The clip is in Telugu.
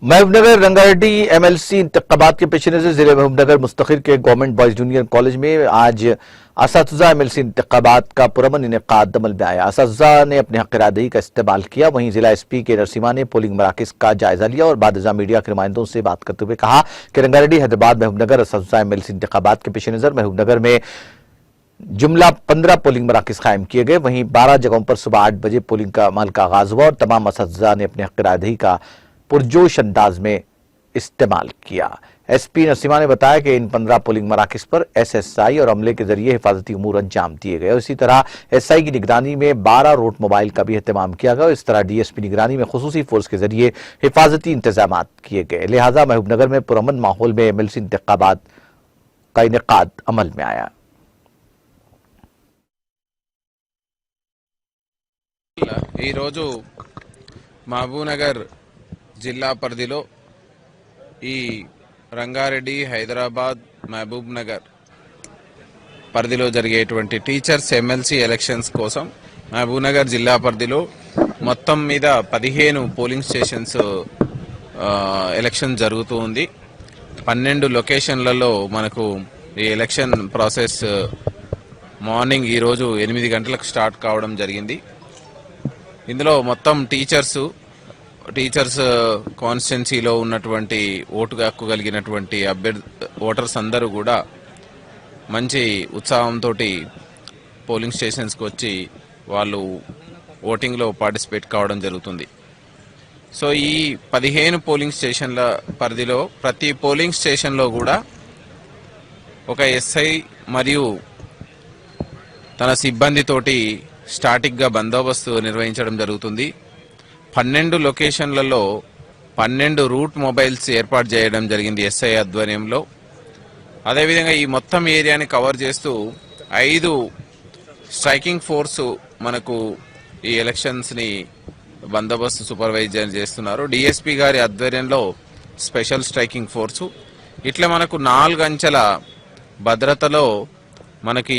महबूबनगर रंगारेड्डी एमएलसी इंतखाबात के पेश नज़र जिले महबूबनगर मुस्तखिर के गवर्नमेंट बॉयज जूनियर कॉलेज में आज असातिज़ा एमएलसी इंतखाबात का पुरअमन इनेकाद अमल में आया। असातिज़ा ने अपने हक़ इरादगी का इस्तेमाल किया। वहीं जिला एसपी के नरसिम्हा ने पोलिंग मराकज़ का जायजा लिया और बाद मीडिया के नुमाइंदों से बात करते हुए कहा कि रंगारेड्डी हैदराबाद महबूबनगर असातिज़ा एमएलसी इंतखाबात के पेश नज़र महबूबनगर में जुमला 15 पोलिंग मराकज़ कायम किए गए। वहीं 12 जगहों पर सुबह 8 बजे पोलिंग का अमल का आगाज हुआ और तमाम असातिज़ा ने अपने हक़ इरादगी का पुरजोश अंदाज में इस्तेमाल किया। एसपी नरसिम्हा ने बताया कि इन 15 पोलिंग मराकज़ पर एसएसआई और अमले के जरिए हिफाजती उमूर अंजाम दिए गए। इसी तरह एसआई की निगरानी में 12 रोट मोबाइल का भी एहतमाम किया गया। इस तरह डीएसपी निगरानी में खुसूसी फोर्स के जरिए हिफाजती इंतजाम किए गए। लिहाजा महबूबनगर में पुरअमन माहौल में एमएलसी इंतखाबात का इनेकाद अमल में आया। మహబూబ్నగర్ జిల్లా పరిధిలో ఈ రంగారెడ్డి హైదరాబాద్ మహబూబ్నగర్ పరిధిలో జరిగేటువంటి టీచర్స్ ఎమ్మెల్సీ ఎలక్షన్స్ కోసం మహబూబ్నగర్ జిల్లా పరిధిలో మొత్తం మీద 15 పోలింగ్ స్టేషన్స్ ఎలక్షన్ జరుగుతూ ఉంది। 12 లొకేషన్లలో మనకు ఈ ఎలక్షన్ ప్రాసెస్ మార్నింగ్ ఈ రోజు 8 గంటలకు స్టార్ట్ కావడం జరిగింది। ఇందులో మొత్తం టీచర్స్ కాన్స్టిట్యున్సీలో ఉన్నటువంటి ఓటు హక్కు కలిగినటువంటి ఓటర్స్ అందరూ కూడా మంచి ఉత్సాహంతో పోలింగ్ స్టేషన్స్కి వచ్చి వాళ్ళు ఓటింగ్లో పార్టిసిపేట్ కావడం జరుగుతుంది। సో ఈ 15 పోలింగ్ స్టేషన్ల పరిధిలో ప్రతి పోలింగ్ స్టేషన్లో కూడా ఒక ఎస్ఐ మరియు తన సిబ్బందితోటి స్టాటిక్ గా బందోబస్తు నిర్వహించడం జరుగుతుంది। 12 లొకేషన్లలో 12 రూట్ మొబైల్స్ ఏర్పాటు చేయడం జరిగింది ఎస్ఐ ఆధ్వర్యంలో। అదేవిధంగా ఈ మొత్తం ఏరియాని కవర్ చేస్తూ 5 స్ట్రైకింగ్ ఫోర్స్ మనకు ఈ ఎలక్షన్స్ ని బందోబస్తు సూపర్వైజ్ చేస్తున్నారు। డిఎస్పీ గారి ఆధ్వర్యంలో స్పెషల్ స్ట్రైకింగ్ ఫోర్సు ఇట్లా మనకు 4 అంచెల భద్రతలో మనకి